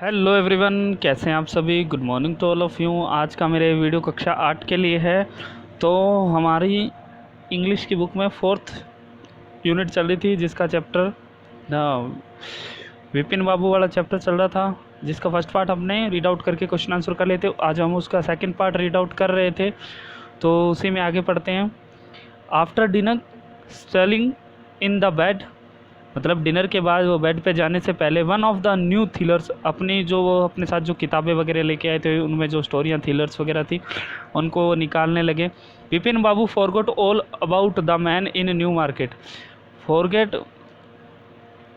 Hello everyone, कैसे हैं आप सभी। Good morning to all of you. आज का मेरे वीडियो कक्षा 8 के लिए है। तो हमारी इंग्लिश की बुक में 4th यूनिट चल रही थी, जिसका चैप्टर विपिन बाबू वाला चैप्टर चल रहा था, जिसका फर्स्ट पार्ट हमने रीड आउट करके क्वेश्चन आंसर कर लेते। आज हम उसका सेकंड पार्ट रीड आउट कर रहे थे, तो उसी में आगे पढ़ते हैं। After dinner settling in the bed, मतलब डिनर के बाद वो बेड पे जाने से पहले one of the new thrillers, अपनी जो वो अपने साथ जो किताबें वगैरह लेके आए थे उनमें जो स्टोरियाँ थ्रिलर्स वगैरह थी उनको निकालने लगे। Vipin Babu forgot all about the man in New Market. Forget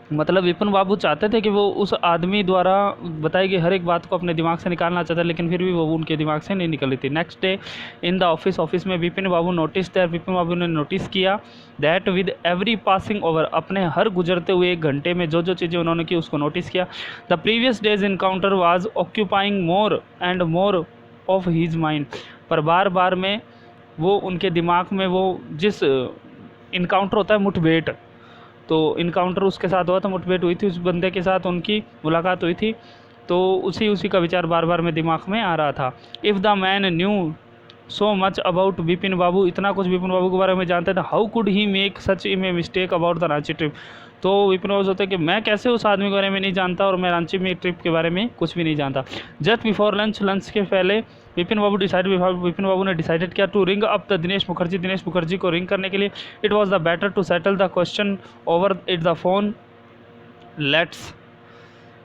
मतलब विपिन बाबू चाहते थे कि वो उस आदमी द्वारा बताई गई हर एक बात को अपने दिमाग से निकालना चाहता, लेकिन फिर भी वो उनके दिमाग से नहीं निकल रही थी। Next day in the office में विपिन बाबू विपिन बाबू ने नोटिस किया that with every passing over, अपने हर गुजरते हुए एक घंटे में जो जो चीज़ें उन्होंने की उसको नोटिस किया। The previous day's encounter was occupying more and more of his mind, पर बार बार में वो उनके दिमाग में वो जिस इनकाउंटर होता है मुठभेड़, तो इनकाउंटर उसके साथ हुआ था, मुठभेड़ हुई थी, उस बंदे के साथ उनकी मुलाकात हुई थी, तो उसी का विचार बार बार में दिमाग में आ रहा था। If the man knew so much about Vipin Babu, इतना कुछ विपिन बाबू के बारे में जानते थे, how could he make such a mistake about the Ranchi trip. तो विपिन बाबू सोचते कि मैं कैसे उस आदमी के बारे में नहीं जानता और मैं रांची में ट्रिप के बारे में कुछ भी नहीं जानता। जस्ट बिफोर लंच के पहले विपिन बाबू ने डिसाइडेड किया to ring up the Dinesh Mukherjee को रिंग करने के लिए। It was the better to settle the question over it the phone, let's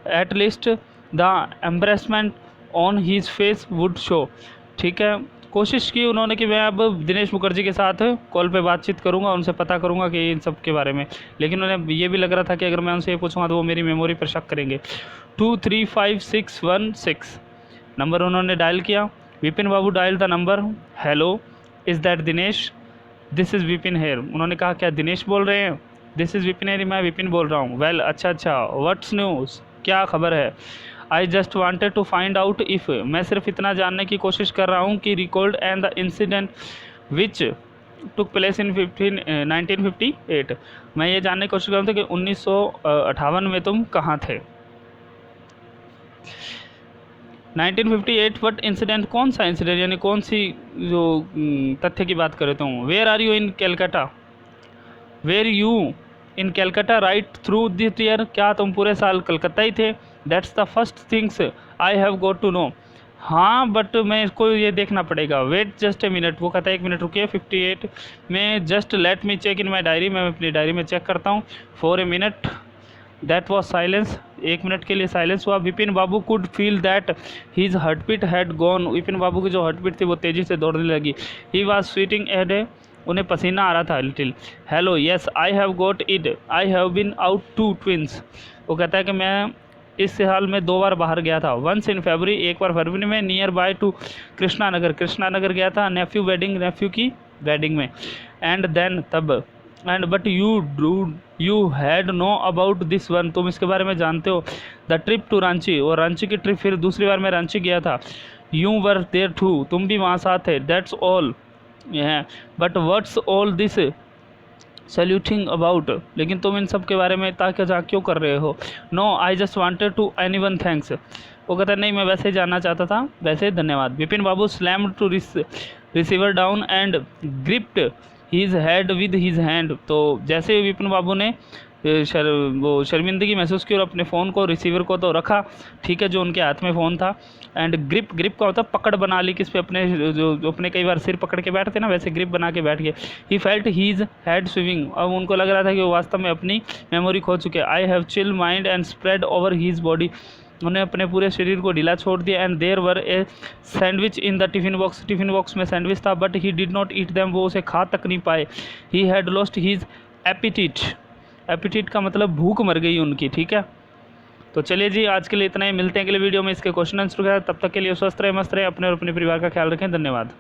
at least the embarrassment on his face would show. ठीक है, कोशिश की उन्होंने कि मैं अब दिनेश मुखर्जी के साथ कॉल पे बातचीत करूंगा, उनसे पता करूंगा कि इन सब के बारे में, लेकिन उन्हें ये भी लग रहा था कि अगर मैं उनसे ये पूछूंगा तो वो मेरी मेमोरी पर शक करेंगे। 235616 नंबर उन्होंने डायल किया। Vipin Babu dial the number. Hello, is that Dinesh? This is Vipin here. उन्होंने कहा क्या दिनेश बोल रहे हैं? दिस इज़ विपिन हेयर, मैं विपिन बोल रहा हूँ। वेल, अच्छा, व्हाट्स न्यूज़, क्या खबर है? I just wanted to find out if, मैं सिर्फ इतना जानने की कोशिश कर रहा हूँ कि record and the incident which took place in 1958, मैं ये जानने की कोशिश कर रहा था कि 1958 में तुम कहाँ थे। 1958 वट इंसिडेंट, कौन सा इंसिडेंट, यानी कौन सी जो तथ्य की बात कर रहे हूँ। Where are you in Calcutta, where you in Calcutta right through this year, क्या तुम पूरे साल कलकत्ता ही थे? That's the first things I have got to know. हाँ, बट मैं इसको ये देखना पड़ेगा। वेट जस्ट ए मिनट, वो कहता है 1 मिनट रुकिए। 58 में just let me check in my diary, मैं अपनी डायरी में चेक करता हूँ। For a minute that was silence, 1 minute के लिए साइलेंस हुआ। Vipin Babu could feel that his heartbeat had gone, Vipin Babu की जो हार्टबीट थी वो तेज़ी से दौड़ने लगी। ही वॉज स्वीटिंग एड, उन्हें पसीना आ रहा था little. Hello, yes I have got it, I have been out to twins. वो कहता है कि मैं इस साल में 2 बार बाहर गया था। वंस इन फरवरी, एक बार फरवरी में, near by two Krishna Nagar गया था, नेफ्यू की वेडिंग में। एंड देन तब, and but you had know about this one, तुम इसके बारे में जानते हो। द ट्रिप टू रांची, और रांची की ट्रिप, फिर दूसरी बार मैं रांची गया था। यू वर देयर टू, तुम भी वहाँ साथ थे। That's all, but what's all this saluting about, लेकिन तुम इन सब के बारे में ताकि क्यों कर रहे हो? No, I just wanted to anyone thanks. वो कहता है नहीं, मैं वैसे जानना चाहता था, वैसे धन्यवाद। Vipin Babu slammed to receiver down and gripped his head with his hand. तो जैसे ही विपिन बाबू ने वो शर्मिंदगी महसूस की और अपने फ़ोन को, रिसीवर को तो रखा, ठीक है, जो उनके हाथ में फ़ोन था। एंड ग्रिप का होता पकड़ बना ली, किस पे, अपने जो अपने कई बार सिर पकड़ के बैठते ना, वैसे ग्रिप बना के बैठ गए। He felt his head swimming, अब उनको लग रहा था कि वो वास्तव में अपनी मेमोरी खो चुके। I have chill mind and spread over his body, उन्हें अपने पूरे शरीर को ढीला छोड़ दिया। And there were a sandwich in the tiffin box में सैंडविच था, but he did not eat them, वो उसे खा तक नहीं पाए। He had lost his appetite का मतलब भूख मर गई उनकी। ठीक है, तो चलिए जी, आज के लिए इतना ही, मिलते हैं अगले वीडियो में इसके क्वेश्चन आंसर के साथ। तब तक के लिए स्वस्थ रहे, मस्त रहे, अपने और अपने परिवार का ख्याल रखें। धन्यवाद।